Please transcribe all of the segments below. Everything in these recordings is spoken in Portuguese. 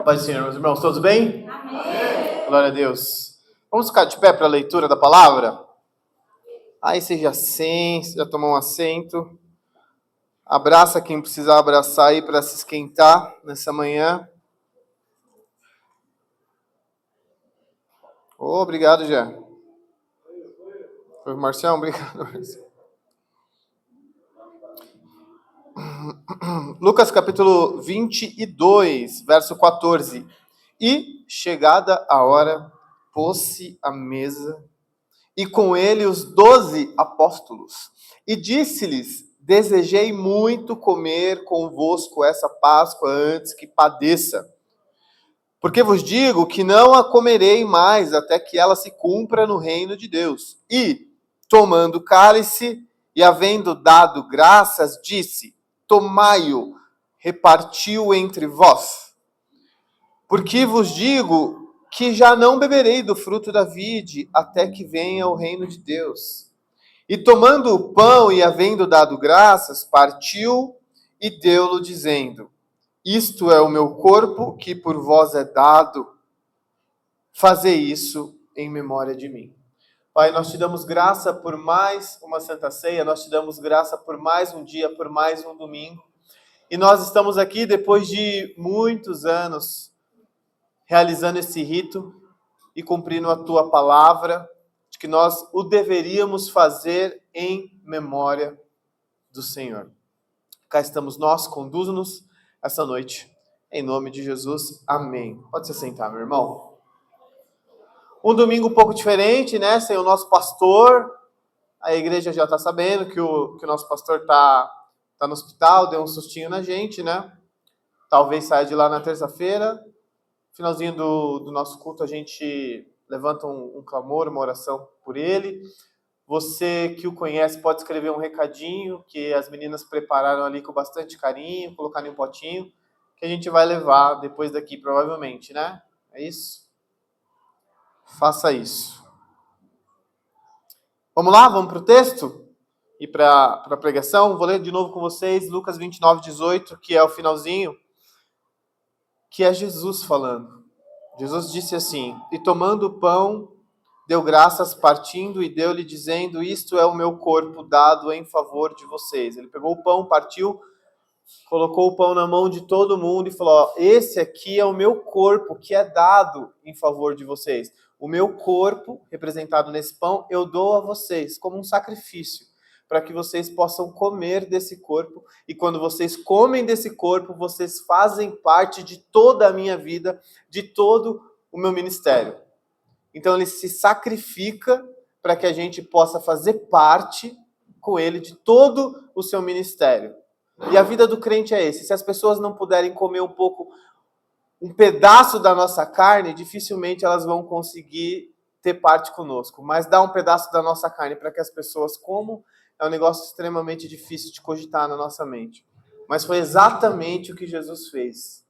Paz do Senhor, meus irmãos, todos bem? Amém. Glória a Deus. Vamos ficar de pé para a leitura da palavra? Aí você já sente, já tomou um assento. Abraça quem precisar abraçar aí para se esquentar nessa manhã. Obrigado, Jé. Foi o Marcião? Obrigado, Marcião. Lucas capítulo 22, verso 14. E, chegada a hora, pôs-se à mesa, e com ele os 12 apóstolos. E disse-lhes: desejei muito comer convosco essa Páscoa antes que padeça. Porque vos digo que não a comerei mais até que ela se cumpra no reino de Deus. E, tomando o cálice e havendo dado graças, disse: tomai-o, repartiu entre vós. Porque vos digo que já não beberei do fruto da vide até que venha o reino de Deus. E tomando o pão e havendo dado graças, partiu e deu-lo, dizendo: isto é o meu corpo que por vós é dado, fazei isso em memória de mim. Pai, nós te damos graça por mais uma Santa Ceia, nós te damos graça por mais um dia, por mais um domingo. E nós estamos aqui depois de muitos anos realizando esse rito e cumprindo a tua palavra, de que nós o deveríamos fazer em memória do Senhor. Cá estamos nós, conduza-nos essa noite. Em nome de Jesus, amém. Pode se sentar, meu irmão. Um domingo um pouco diferente, né? Sem o nosso pastor. A igreja já está sabendo que o nosso pastor tá no hospital, deu um sustinho na gente, né? Talvez saia de lá na terça-feira. Finalzinho do nosso culto, a gente levanta um clamor, uma oração por ele. Você que o conhece pode escrever um recadinho que as meninas prepararam ali com bastante carinho, colocar em um potinho, que a gente vai levar depois daqui, provavelmente, né? É isso? Faça isso. Vamos lá? Vamos para o texto? E para a pregação? Vou ler de novo com vocês, Lucas 29, 18, que é o finalzinho, que é Jesus falando. Jesus disse assim: e tomando o pão, deu graças, partindo, e deu-lhe, dizendo: isto é o meu corpo dado em favor de vocês. Ele pegou o pão, partiu, colocou o pão na mão de todo mundo e falou: ó, esse aqui é o meu corpo que é dado em favor de vocês. O meu corpo, representado nesse pão, eu dou a vocês como um sacrifício, para que vocês possam comer desse corpo. E quando vocês comem desse corpo, vocês fazem parte de toda a minha vida, de todo o meu ministério. Então ele se sacrifica para que a gente possa fazer parte com ele de todo o seu ministério. E a vida do crente é esse. Se as pessoas não puderem comer um pedaço da nossa carne, dificilmente elas vão conseguir ter parte conosco. Mas dar um pedaço da nossa carne para que as pessoas comam é um negócio extremamente difícil de cogitar na nossa mente. Mas foi exatamente o que Jesus fez.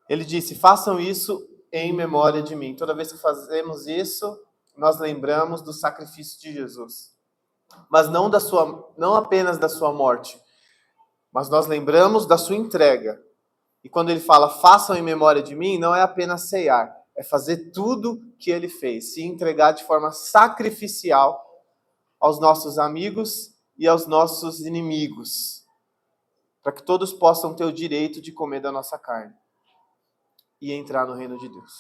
Ele disse: façam isso em memória de mim. Toda vez que fazemos isso, nós lembramos do sacrifício de Jesus. Mas não apenas da sua morte, mas nós lembramos da sua entrega. E quando ele fala, façam em memória de mim, não é apenas ceiar, é fazer tudo que ele fez, se entregar de forma sacrificial aos nossos amigos e aos nossos inimigos, para que todos possam ter o direito de comer da nossa carne e entrar no reino de Deus.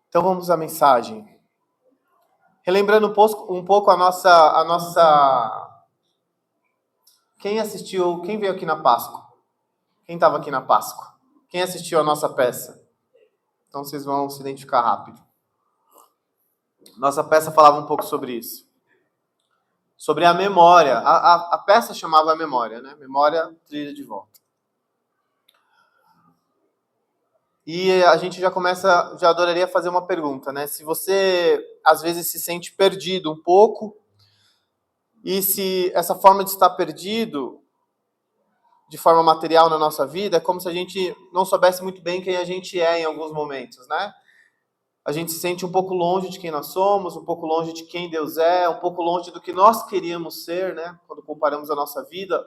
Então vamos à mensagem. Relembrando um pouco a nossa... Quem veio aqui na Páscoa? Quem estava aqui na Páscoa? Quem assistiu a nossa peça? Então vocês vão se identificar rápido. Nossa peça falava um pouco sobre isso. Sobre a memória. A peça chamava a memória, né? Memória, trilha de volta. E a gente já adoraria fazer uma pergunta, né? Se você, às vezes, se sente perdido um pouco, e se essa forma de estar perdido, de forma material na nossa vida, é como se a gente não soubesse muito bem quem a gente é em alguns momentos, né? A gente se sente um pouco longe de quem nós somos, um pouco longe de quem Deus é, um pouco longe do que nós queríamos ser, né? Quando comparamos a nossa vida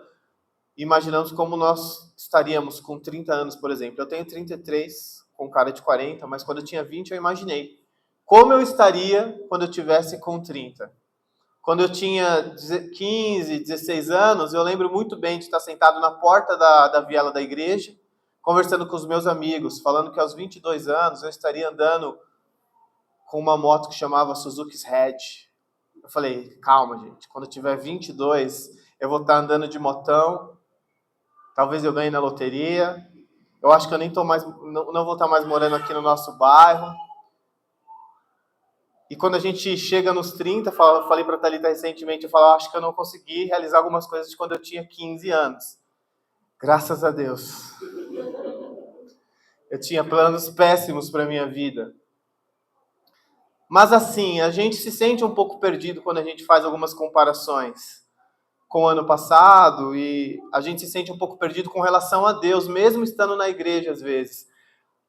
Imaginamos como nós estaríamos com 30 anos, por exemplo. Eu tenho 33, com cara de 40, mas quando eu tinha 20 eu imaginei como eu estaria quando eu tivesse com 30. Quando eu tinha 15, 16 anos, eu lembro muito bem de estar sentado na porta da viela da igreja, conversando com os meus amigos, falando que aos 22 anos eu estaria andando com uma moto que chamava Suzuki's Hedge. Eu falei, calma, gente, quando eu tiver 22, eu vou estar andando de motão, talvez eu ganhe na loteria, eu acho que eu nem tô mais, não vou estar mais morando aqui no nosso bairro. E quando a gente chega nos 30, falei para a Thalita recentemente, eu falo, acho que eu não consegui realizar algumas coisas de quando eu tinha 15 anos. Graças a Deus. Eu tinha planos péssimos para a minha vida. Mas assim, a gente se sente um pouco perdido quando a gente faz algumas comparações com o ano passado e a gente se sente um pouco perdido com relação a Deus, mesmo estando na igreja às vezes.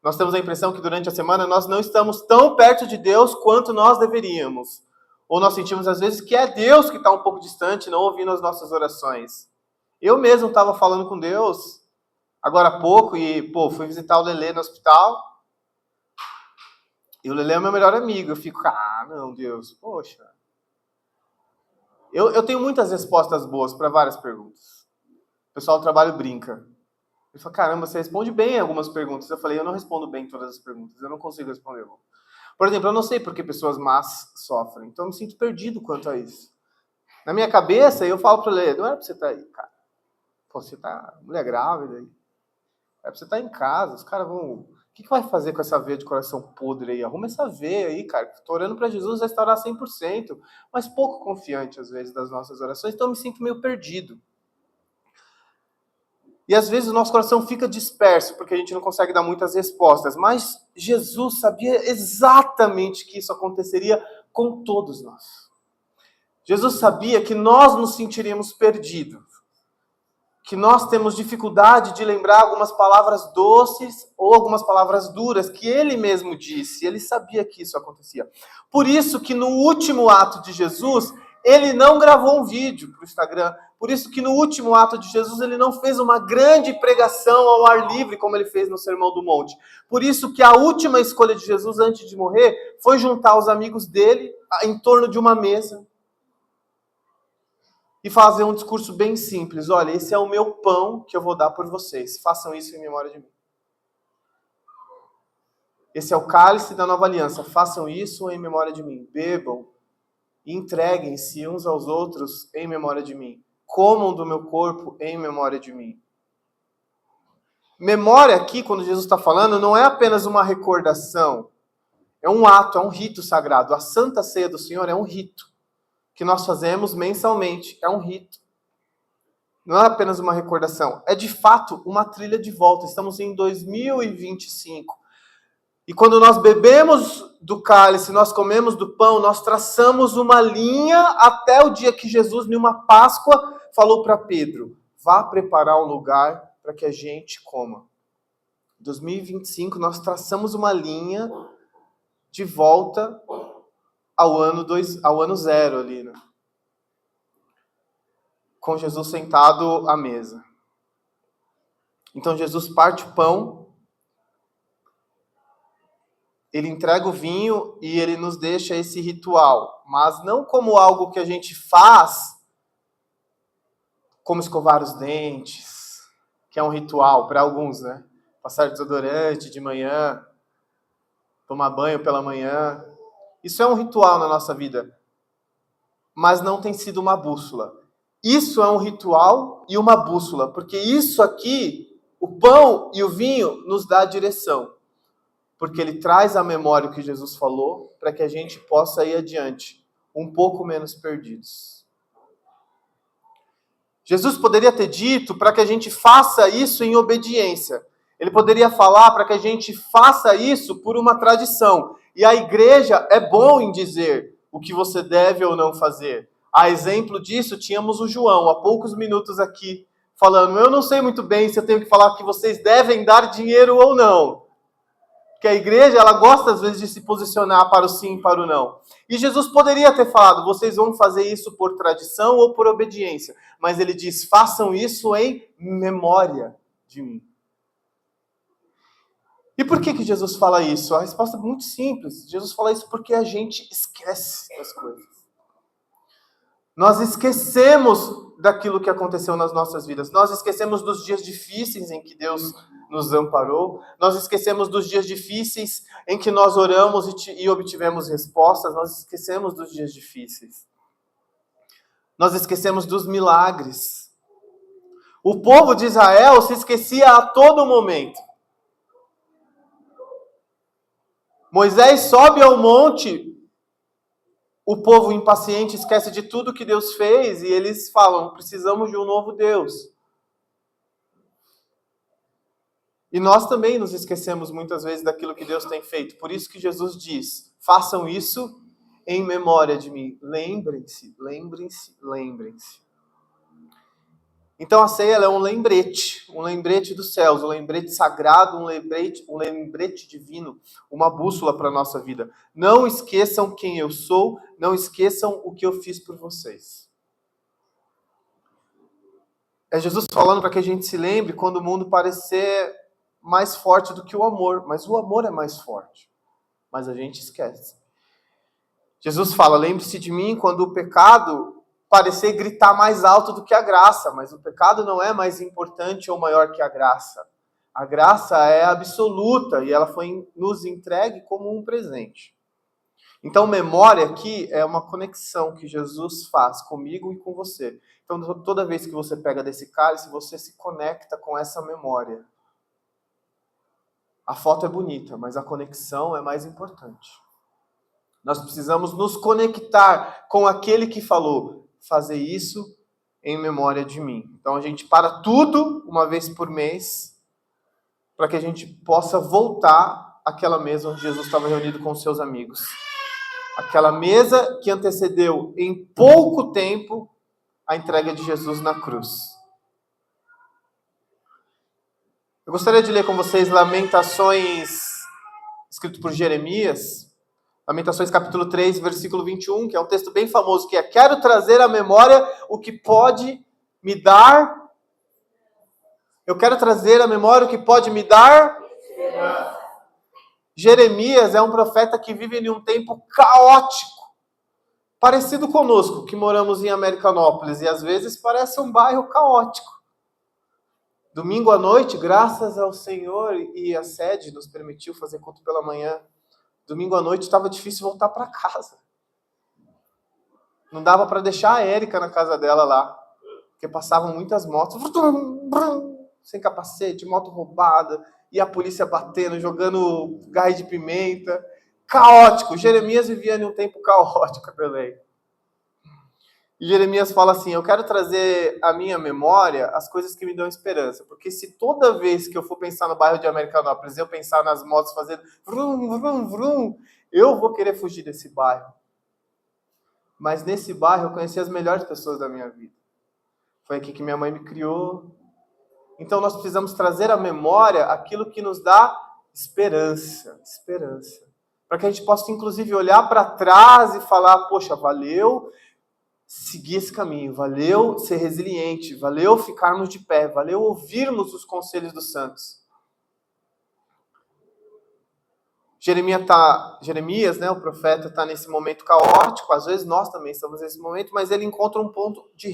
Nós temos a impressão que durante a semana nós não estamos tão perto de Deus quanto nós deveríamos. Ou nós sentimos às vezes que é Deus que está um pouco distante, não ouvindo as nossas orações. Eu mesmo estava falando com Deus agora há pouco e, fui visitar o Lelê no hospital. E o Lelê é meu melhor amigo. Eu fico, não, Deus, poxa. Eu tenho muitas respostas boas para várias perguntas. O pessoal do trabalho brinca. Ele falou, caramba, você responde bem algumas perguntas. Eu falei, eu não respondo bem todas as perguntas, eu não consigo responder. Por exemplo, eu não sei por que pessoas más sofrem, então eu me sinto perdido quanto a isso. Na minha cabeça, eu falo para ele, não era para você estar aí, cara. Pô, você tá mulher grávida aí. É para você estar em casa, os caras vão... O que vai fazer com essa veia de coração podre aí? Arruma essa veia aí, cara. Tô orando para Jesus restaurar 100%, mas pouco confiante, às vezes, das nossas orações, então eu me sinto meio perdido. E às vezes o nosso coração fica disperso, porque a gente não consegue dar muitas respostas. Mas Jesus sabia exatamente que isso aconteceria com todos nós. Jesus sabia que nós nos sentiríamos perdidos. Que nós temos dificuldade de lembrar algumas palavras doces ou algumas palavras duras que ele mesmo disse. Ele sabia que isso acontecia. Por isso que no último ato de Jesus, ele não gravou um vídeo para o Instagram. Por isso que no último ato de Jesus, ele não fez uma grande pregação ao ar livre, como ele fez no Sermão do Monte. Por isso que a última escolha de Jesus, antes de morrer, foi juntar os amigos dele em torno de uma mesa e fazer um discurso bem simples. Olha, esse é o meu pão que eu vou dar por vocês. Façam isso em memória de mim. Esse é o cálice da nova aliança. Façam isso em memória de mim. Bebam e entreguem-se uns aos outros em memória de mim. Comam do meu corpo em memória de mim. Memória aqui, quando Jesus está falando, não é apenas uma recordação. É um ato, é um rito sagrado. A Santa Ceia do Senhor é um rito que nós fazemos mensalmente. É um rito. Não é apenas uma recordação. É, de fato, uma trilha de volta. Estamos em 2025. E quando nós bebemos do cálice, nós comemos do pão, nós traçamos uma linha até o dia que Jesus, numa Páscoa, falou para Pedro, vá preparar um lugar para que a gente coma. Em 2025, nós traçamos uma linha de volta ao ano zero ali, né? Com Jesus sentado à mesa. Então Jesus parte o pão, ele entrega o vinho e ele nos deixa esse ritual, mas não como algo que a gente faz, como escovar os dentes, que é um ritual para alguns, né? Passar desodorante de manhã, tomar banho pela manhã. Isso é um ritual na nossa vida, mas não tem sido uma bússola. Isso é um ritual e uma bússola, porque isso aqui, o pão e o vinho, nos dá a direção. Porque ele traz à memória o que Jesus falou, para que a gente possa ir adiante, um pouco menos perdidos. Jesus poderia ter dito para que a gente faça isso em obediência. Ele poderia falar para que a gente faça isso por uma tradição. E a igreja é bom em dizer o que você deve ou não fazer. A exemplo disso, tínhamos o João, há poucos minutos aqui, falando, eu não sei muito bem se eu tenho que falar que vocês devem dar dinheiro ou não. que a igreja, ela gosta às vezes de se posicionar para o sim e para o não. E Jesus poderia ter falado, vocês vão fazer isso por tradição ou por obediência. Mas ele diz, façam isso em memória de mim. E por que Jesus fala isso? A resposta é muito simples. Jesus fala isso porque a gente esquece das coisas. Nós esquecemos daquilo que aconteceu nas nossas vidas. Nós esquecemos dos dias difíceis em que Deus nos amparou. Nós esquecemos dos dias difíceis em que nós oramos e obtivemos respostas. Nós esquecemos dos dias difíceis. Nós esquecemos dos milagres. O povo de Israel se esquecia a todo momento. Moisés sobe ao monte, o povo impaciente esquece de tudo que Deus fez e eles falam, precisamos de um novo Deus. E nós também nos esquecemos muitas vezes daquilo que Deus tem feito. Por isso que Jesus diz, façam isso em memória de mim. Lembrem-se, lembrem-se, lembrem-se. Então a ceia ela é um lembrete dos céus, um lembrete sagrado, um lembrete divino, uma bússola para a nossa vida. Não esqueçam quem eu sou, não esqueçam o que eu fiz por vocês. É Jesus falando para que a gente se lembre quando o mundo parecer mais forte do que o amor, mas o amor é mais forte, mas a gente esquece. Jesus fala, lembre-se de mim quando o pecado parecer gritar mais alto do que a graça, mas o pecado não é mais importante ou maior que a graça. A graça é absoluta e ela foi nos entregue como um presente. Então, memória aqui é uma conexão que Jesus faz comigo e com você. Então, toda vez que você pega desse cálice, você se conecta com essa memória. A foto é bonita, mas a conexão é mais importante. Nós precisamos nos conectar com aquele que falou, fazer isso em memória de mim. Então a gente para tudo uma vez por mês para que a gente possa voltar àquela mesa onde Jesus estava reunido com os seus amigos. Aquela mesa que antecedeu em pouco tempo a entrega de Jesus na cruz. Eu gostaria de ler com vocês Lamentações, escrito por Jeremias, Lamentações capítulo 3, versículo 21, que é um texto bem famoso, que é: quero trazer à memória o que pode me dar... Eu quero trazer à memória o que pode me dar... Jeremias é um profeta que vive em um tempo caótico, parecido conosco, que moramos em Americanópolis, e às vezes parece um bairro caótico. Domingo à noite, graças ao Senhor e a sede nos permitiu fazer culto pela manhã. Domingo à noite estava difícil voltar para casa. Não dava para deixar a Érica na casa dela lá, porque passavam muitas motos, sem capacete, moto roubada, e a polícia batendo, jogando gás de pimenta. Caótico. Jeremias vivia em um tempo caótico também. E Jeremias fala assim, eu quero trazer à minha memória as coisas que me dão esperança. Porque se toda vez que eu for pensar no bairro de Americanópolis, eu pensar nas motos fazendo vrum, vrum, vrum, eu vou querer fugir desse bairro. Mas nesse bairro eu conheci as melhores pessoas da minha vida. Foi aqui que minha mãe me criou. Então nós precisamos trazer à memória aquilo que nos dá esperança. Esperança. Para que a gente possa, inclusive, olhar para trás e falar, poxa, valeu seguir esse caminho, valeu ser resiliente, valeu ficarmos de pé, valeu ouvirmos os conselhos dos santos. Jeremias, né, o profeta, está nesse momento caótico, às vezes nós também estamos nesse momento, mas ele encontra um ponto de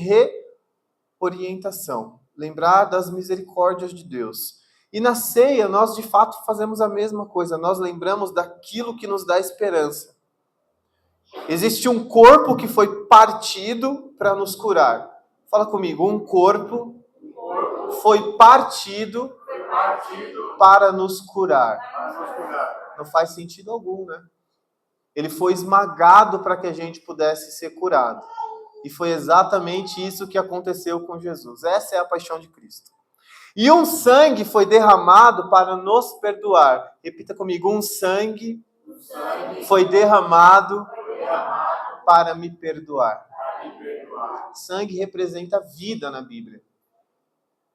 reorientação, lembrar das misericórdias de Deus. E na ceia, nós de fato fazemos a mesma coisa, nós lembramos daquilo que nos dá esperança. Existe um corpo que foi partido para nos curar. Fala comigo, um corpo foi partido para nos curar. Não faz sentido algum, né? Ele foi esmagado para que a gente pudesse ser curado. E foi exatamente isso que aconteceu com Jesus. Essa é a paixão de Cristo. E um sangue foi derramado para nos perdoar. Repita comigo, um sangue foi derramado para me perdoar. Sangue representa vida na Bíblia.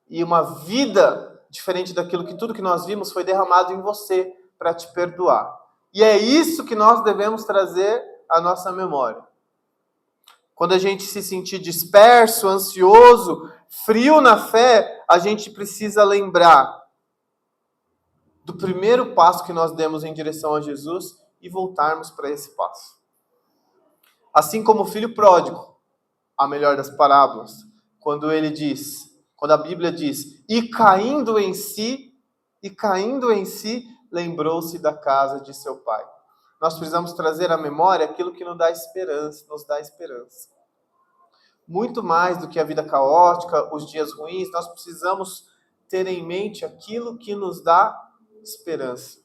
E uma vida diferente daquilo que tudo que nós vimos foi derramado em você para te perdoar. E é isso que nós devemos trazer à nossa memória. Quando a gente se sentir disperso, ansioso, frio na fé, a gente precisa lembrar do primeiro passo que nós demos em direção a Jesus e voltarmos para esse passo. Assim como o filho pródigo, a melhor das parábolas, quando a Bíblia diz, e caindo em si, lembrou-se da casa de seu pai. Nós precisamos trazer à memória aquilo que nos dá esperança. Muito mais do que a vida caótica, os dias ruins, nós precisamos ter em mente aquilo que nos dá esperança.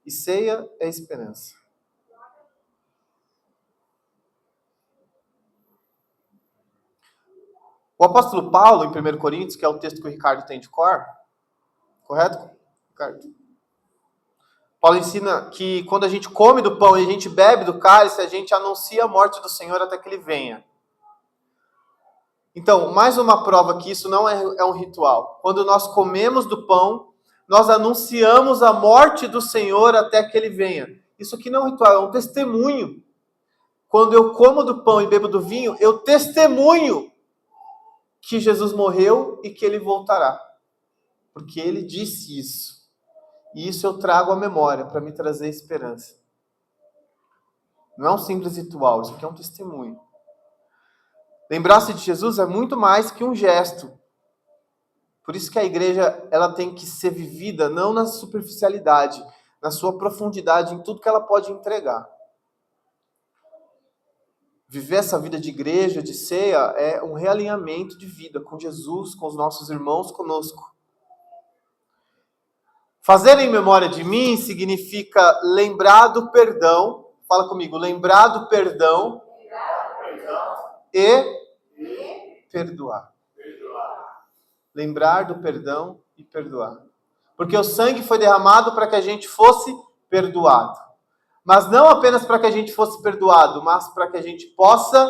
E ceia é esperança. O apóstolo Paulo, em 1 Coríntios, que é o texto que o Ricardo tem de cor, correto, Ricardo? Paulo ensina que quando a gente come do pão e a gente bebe do cálice, a gente anuncia a morte do Senhor até que Ele venha. Então, mais uma prova que isso não é um ritual. Quando nós comemos do pão, nós anunciamos a morte do Senhor até que Ele venha. Isso aqui não é um ritual, é um testemunho. Quando eu como do pão e bebo do vinho, eu testemunho que Jesus morreu e que Ele voltará. Porque Ele disse isso. E isso eu trago à memória para me trazer esperança. Não é um simples ritual, isso aqui é um testemunho. Lembrar-se de Jesus é muito mais que um gesto. Por isso que a igreja ela tem que ser vivida não na superficialidade, na sua profundidade, em tudo que ela pode entregar. Viver essa vida de igreja, de ceia, é um realinhamento de vida com Jesus, com os nossos irmãos, conosco. Fazer em memória de mim significa lembrar do perdão. Fala comigo, lembrar do perdão e perdoar. Lembrar do perdão e perdoar. Porque o sangue foi derramado para que a gente fosse perdoado. Mas não apenas para que a gente fosse perdoado, mas para que a gente possa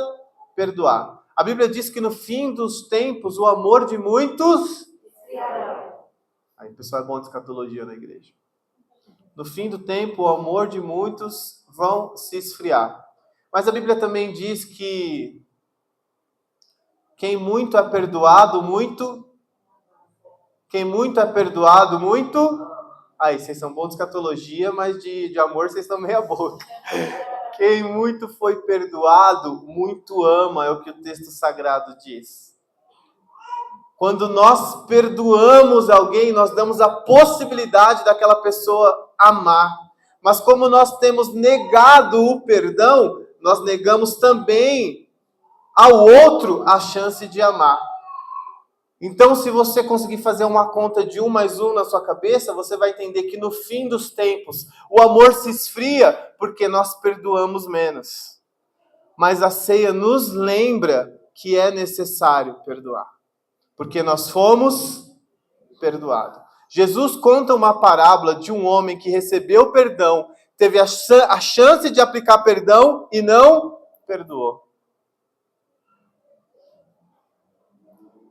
perdoar. A Bíblia diz que no fim dos tempos o amor de muitos... Aí o pessoal é bom de escatologia na igreja. No fim do tempo o amor de muitos vão se esfriar. Mas a Bíblia também diz que quem muito é perdoado, muito... Quem muito é perdoado, muito... Aí, vocês são bons de escatologia, mas de amor vocês estão meia boca. Quem muito foi perdoado, muito ama, é o que o texto sagrado diz. Quando nós perdoamos alguém, nós damos a possibilidade daquela pessoa amar. Mas como nós temos negado o perdão, nós negamos também ao outro a chance de amar. Então, se você conseguir fazer uma conta de 1 mais 1 na sua cabeça, você vai entender que no fim dos tempos, o amor se esfria porque nós perdoamos menos. Mas a ceia nos lembra que é necessário perdoar, porque nós fomos perdoados. Jesus conta uma parábola de um homem que recebeu perdão, teve a chance de aplicar perdão e não perdoou.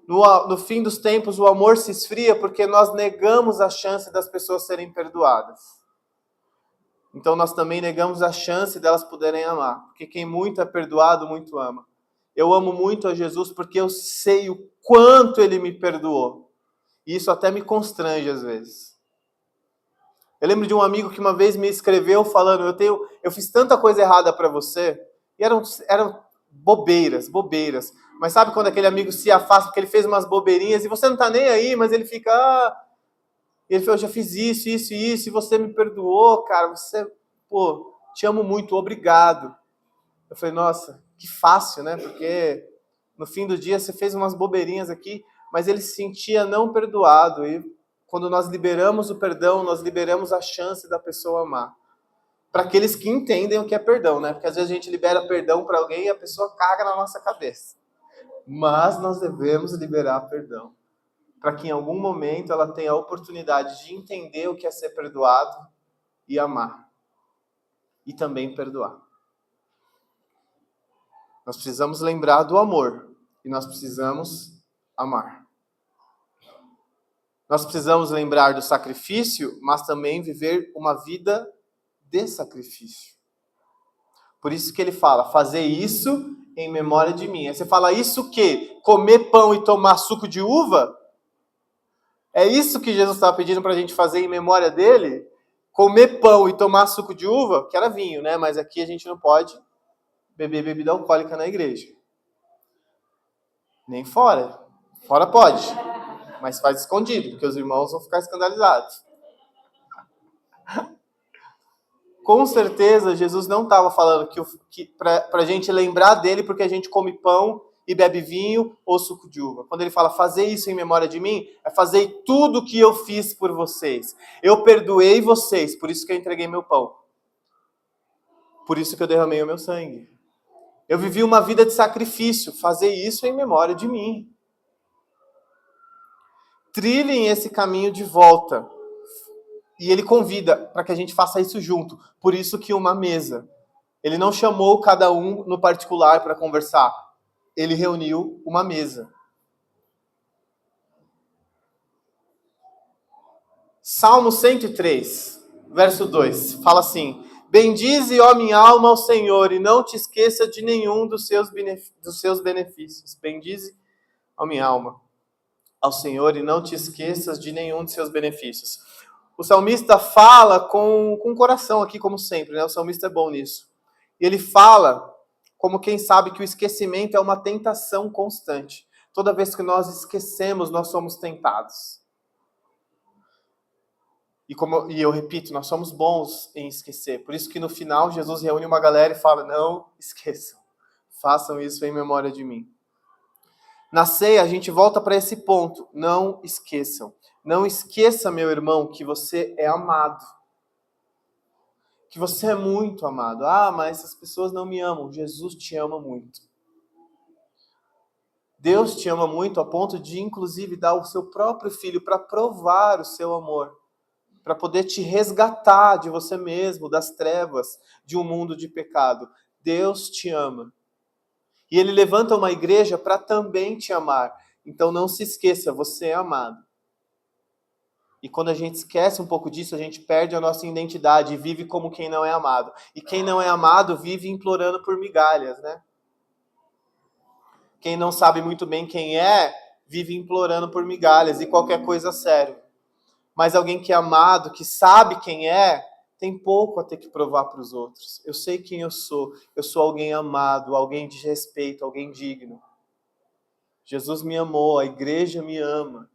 No fim dos tempos, o amor se esfria porque nós negamos a chance das pessoas serem perdoadas. Então, nós também negamos a chance delas poderem amar. Porque quem muito é perdoado, muito ama. Eu amo muito a Jesus porque eu sei o quanto Ele me perdoou. E isso até me constrange às vezes. Eu lembro de um amigo que uma vez me escreveu falando, eu fiz tanta coisa errada para você. E eram bobeiras. Mas sabe quando aquele amigo se afasta porque ele fez umas bobeirinhas e você não tá nem aí, mas ele fica... E ele falou, eu já fiz isso, e você me perdoou, cara, te amo muito, obrigado. Eu falei, nossa, que fácil, né? Porque no fim do dia você fez umas bobeirinhas aqui, mas ele se sentia não perdoado. E quando nós liberamos o perdão, nós liberamos a chance da pessoa amar. Para aqueles que entendem o que é perdão, né? Porque às vezes a gente libera perdão para alguém e a pessoa caga na nossa cabeça. Mas nós devemos liberar perdão, para que em algum momento ela tenha a oportunidade de entender o que é ser perdoado e amar. E também perdoar. Nós precisamos lembrar do amor e nós precisamos amar. Nós precisamos lembrar do sacrifício, mas também viver uma vida de sacrifício. Por isso que ele fala, fazer isso em memória de mim. Aí você fala, isso o quê? Comer pão e tomar suco de uva? É isso que Jesus estava pedindo para a gente fazer em memória dele? Comer pão e tomar suco de uva? Que era vinho, né? Mas aqui a gente não pode beber bebida alcoólica na igreja. Nem fora. Fora pode. Mas faz escondido, porque os irmãos vão ficar escandalizados. Com certeza, Jesus não estava falando que para a gente lembrar dele porque a gente come pão e bebe vinho ou suco de uva. Quando ele fala fazer isso em memória de mim, é fazer tudo o que eu fiz por vocês. Eu perdoei vocês, por isso que eu entreguei meu pão. Por isso que eu derramei o meu sangue. Eu vivi uma vida de sacrifício, fazer isso em memória de mim. Trilhem esse caminho de volta. E ele convida para que a gente faça isso junto. Por isso que uma mesa. Ele não chamou cada um no particular para conversar. Ele reuniu uma mesa. Salmo 103, verso 2, fala assim: bendize, ó minha alma, ao Senhor, e não te esqueça de nenhum dos seus benefícios. Bendize, ó minha alma, ao Senhor, e não te esqueças de nenhum dos seus benefícios. O salmista fala com o coração aqui, como sempre, né? O salmista é bom nisso. E ele fala como quem sabe que o esquecimento é uma tentação constante. Toda vez que nós esquecemos, nós somos tentados. E eu repito, nós somos bons em esquecer. Por isso que no final Jesus reúne uma galera e fala, não esqueçam. Façam isso em memória de mim. Na ceia, a gente volta para esse ponto. Não esqueçam. Não esqueça, meu irmão, que você é amado. Que você é muito amado. Ah, mas essas pessoas não me amam. Jesus te ama muito. Deus te ama muito a ponto de, inclusive, dar o seu próprio filho para provar o seu amor. Para poder te resgatar de você mesmo, das trevas, de um mundo de pecado. Deus te ama. E Ele levanta uma igreja para também te amar. Então não se esqueça, você é amado. E quando a gente esquece um pouco disso, a gente perde a nossa identidade e vive como quem não é amado. E quem não é amado vive implorando por migalhas, né? Quem não sabe muito bem quem é, vive implorando por migalhas e qualquer coisa serve. Mas alguém que é amado, que sabe quem é, tem pouco a ter que provar para os outros. Eu sei quem eu sou alguém amado, alguém de respeito, alguém digno. Jesus me amou, a igreja me ama.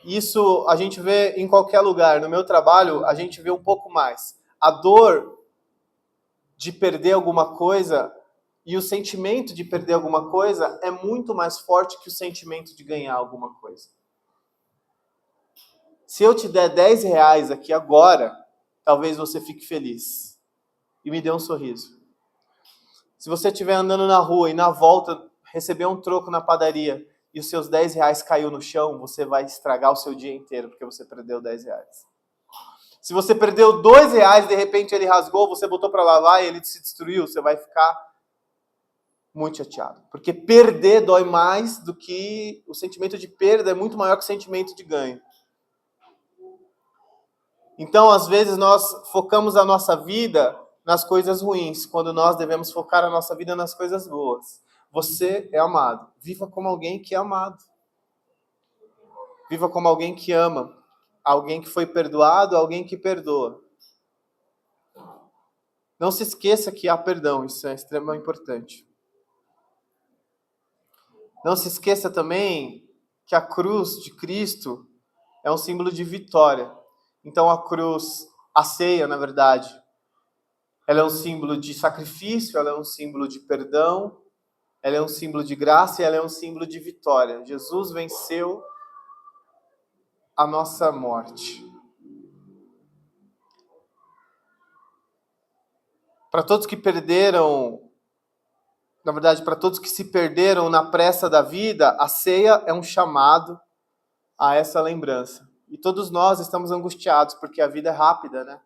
Isso a gente vê em qualquer lugar. No meu trabalho, a gente vê um pouco mais. A dor de perder alguma coisa e o sentimento de perder alguma coisa é muito mais forte que o sentimento de ganhar alguma coisa. Se eu te der 10 reais aqui agora, talvez você fique feliz e me dê um sorriso. Se você estiver andando na rua e na volta receber um troco na padaria e os seus 10 reais caiu no chão, você vai estragar o seu dia inteiro porque você perdeu 10 reais. Se você perdeu 2 reais, de repente ele rasgou, você botou para lavar e ele se destruiu, você vai ficar muito chateado. Porque perder dói mais do que... O sentimento de perda é muito maior que o sentimento de ganho. Então, às vezes, nós focamos a nossa vida nas coisas ruins, quando nós devemos focar a nossa vida nas coisas boas. Você é amado. Viva como alguém que é amado. Viva como alguém que ama. Alguém que foi perdoado, alguém que perdoa. Não se esqueça que há perdão, isso é extremamente importante. Não se esqueça também que a cruz de Cristo é um símbolo de vitória. Então a cruz, a ceia, na verdade, ela é um símbolo de sacrifício, ela é um símbolo de perdão, ela é um símbolo de graça e ela é um símbolo de vitória. Jesus venceu a nossa morte. Para todos que perderam, na verdade, para todos que se perderam na pressa da vida, a ceia é um chamado a essa lembrança. E todos nós estamos angustiados, porque a vida é rápida, né?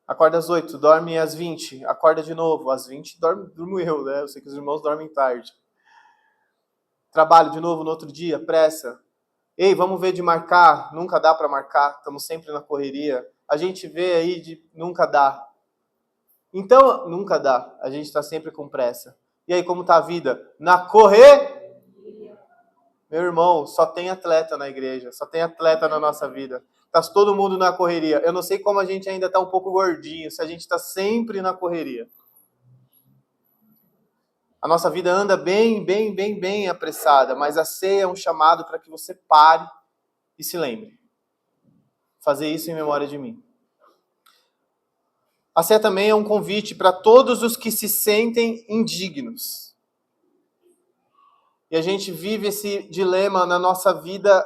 Acorda às 8, dorme às 20, acorda de novo. Às 20 durmo eu, né? Eu sei que os irmãos dormem tarde. Trabalho de novo no outro dia, pressa. Ei, vamos ver de marcar. Nunca dá para marcar, estamos sempre na correria. A gente vê aí de nunca dá. Então, nunca dá. A gente está sempre com pressa. E aí, como está a vida? Na correr? Meu irmão, só tem atleta na igreja, só tem atleta na nossa vida. Tá todo mundo na correria. Eu não sei como a gente ainda está um pouco gordinho, se a gente está sempre na correria. A nossa vida anda bem apressada, mas a ceia é um chamado para que você pare e se lembre. Fazer isso em memória de mim. A ceia também é um convite para todos os que se sentem indignos. E a gente vive esse dilema na nossa vida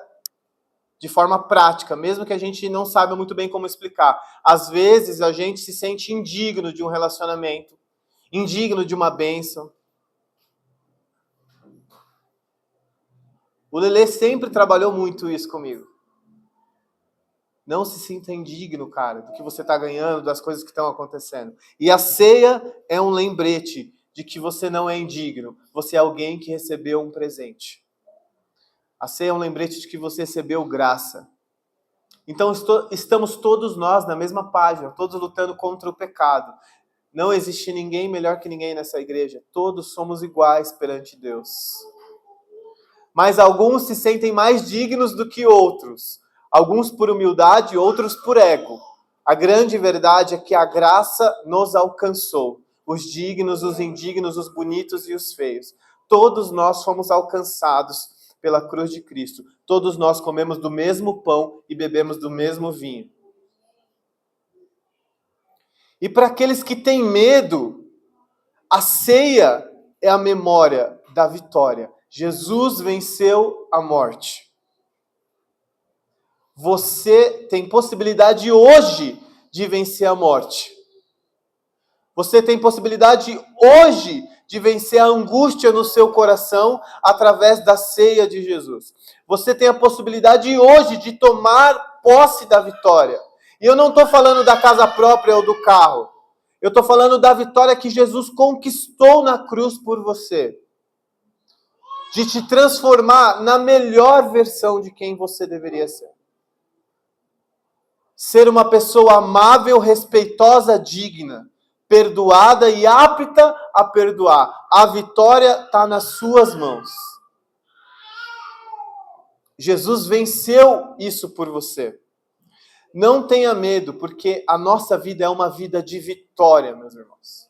de forma prática, mesmo que a gente não saiba muito bem como explicar. Às vezes a gente se sente indigno de um relacionamento, indigno de uma bênção. O Lelê sempre trabalhou muito isso comigo. Não se sinta indigno, cara, do que você está ganhando, das coisas que estão acontecendo. E a ceia é um lembrete de que você não é indigno. Você é alguém que recebeu um presente. A ceia é um lembrete de que você recebeu graça. Então estamos todos nós na mesma página, todos lutando contra o pecado. Não existe ninguém melhor que ninguém nessa igreja. Todos somos iguais perante Deus. Mas alguns se sentem mais dignos do que outros. Alguns por humildade, outros por ego. A grande verdade é que a graça nos alcançou. Os dignos, os indignos, os bonitos e os feios. Todos nós fomos alcançados pela cruz de Cristo. Todos nós comemos do mesmo pão e bebemos do mesmo vinho. E para aqueles que têm medo, a ceia é a memória da vitória. Jesus venceu a morte. Você tem possibilidade hoje de vencer a morte. Você tem possibilidade hoje de vencer a angústia no seu coração através da ceia de Jesus. Você tem a possibilidade hoje de tomar posse da vitória. E eu não estou falando da casa própria ou do carro. Eu estou falando da vitória que Jesus conquistou na cruz por você. De te transformar na melhor versão de quem você deveria ser. Ser uma pessoa amável, respeitosa, digna, perdoada e apta a perdoar. A vitória está nas suas mãos. Jesus venceu isso por você. Não tenha medo, porque a nossa vida é uma vida de vitória, meus irmãos.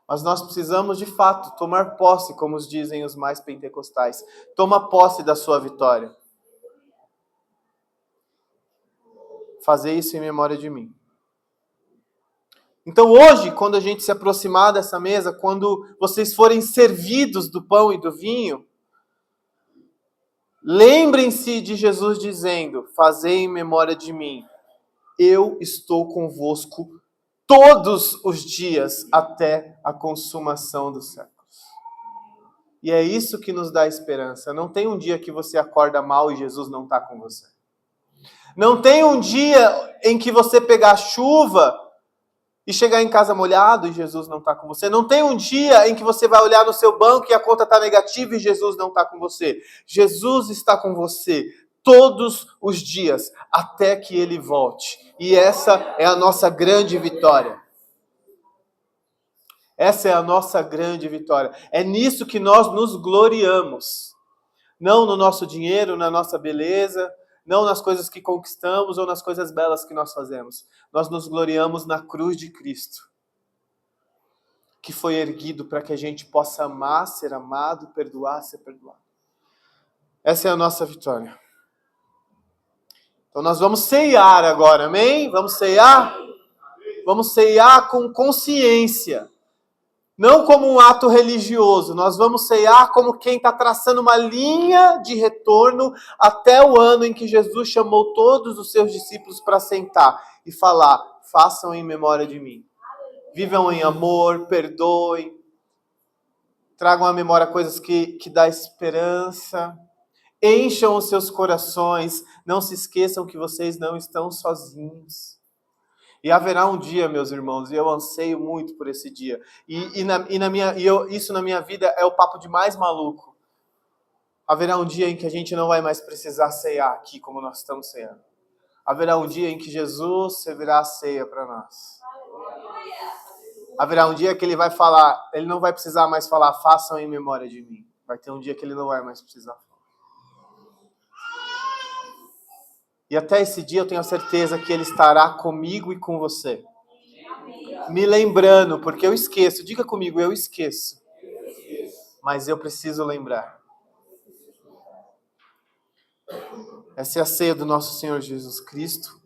Mas nós precisamos, de fato, tomar posse, como os dizem os mais pentecostais. Toma posse da sua vitória. Fazer isso em memória de mim. Então hoje, quando a gente se aproximar dessa mesa, quando vocês forem servidos do pão e do vinho, lembrem-se de Jesus dizendo, fazei em memória de mim, eu estou convosco todos os dias até a consumação dos séculos. E é isso que nos dá esperança. Não tem um dia que você acorda mal e Jesus não está com você. Não tem um dia em que você pegar chuva e chegar em casa molhado e Jesus não está com você. Não tem um dia em que você vai olhar no seu banco e a conta está negativa e Jesus não está com você. Jesus está com você todos os dias, até que Ele volte. E essa é a nossa grande vitória. Essa é a nossa grande vitória. É nisso que nós nos gloriamos. Não no nosso dinheiro, na nossa beleza, não nas coisas que conquistamos ou nas coisas belas que nós fazemos. Nós nos gloriamos na cruz de Cristo, que foi erguido para que a gente possa amar, ser amado, perdoar, ser perdoado. Essa é a nossa vitória. Então nós vamos ceiar agora, amém? Vamos ceiar? Vamos ceiar com consciência. Não como um ato religioso, nós vamos ceiar como quem está traçando uma linha de retorno até o ano em que Jesus chamou todos os seus discípulos para sentar e falar, façam em memória de mim. Vivam em amor, perdoem, tragam à memória coisas que dão esperança, encham os seus corações, não se esqueçam que vocês não estão sozinhos. E haverá um dia, meus irmãos, e eu anseio muito por esse dia. Isso na minha vida é o papo de mais maluco. Haverá um dia em que a gente não vai mais precisar ceiar aqui como nós estamos ceando. Haverá um dia em que Jesus servirá a ceia para nós. Haverá um dia que ele vai falar, ele não vai precisar mais falar, façam em memória de mim. Vai ter um dia que ele não vai mais precisar. E até esse dia eu tenho a certeza que ele estará comigo e com você. Me lembrando, porque eu esqueço. Diga comigo, eu esqueço. Mas eu preciso lembrar. Essa é a ceia do nosso Senhor Jesus Cristo.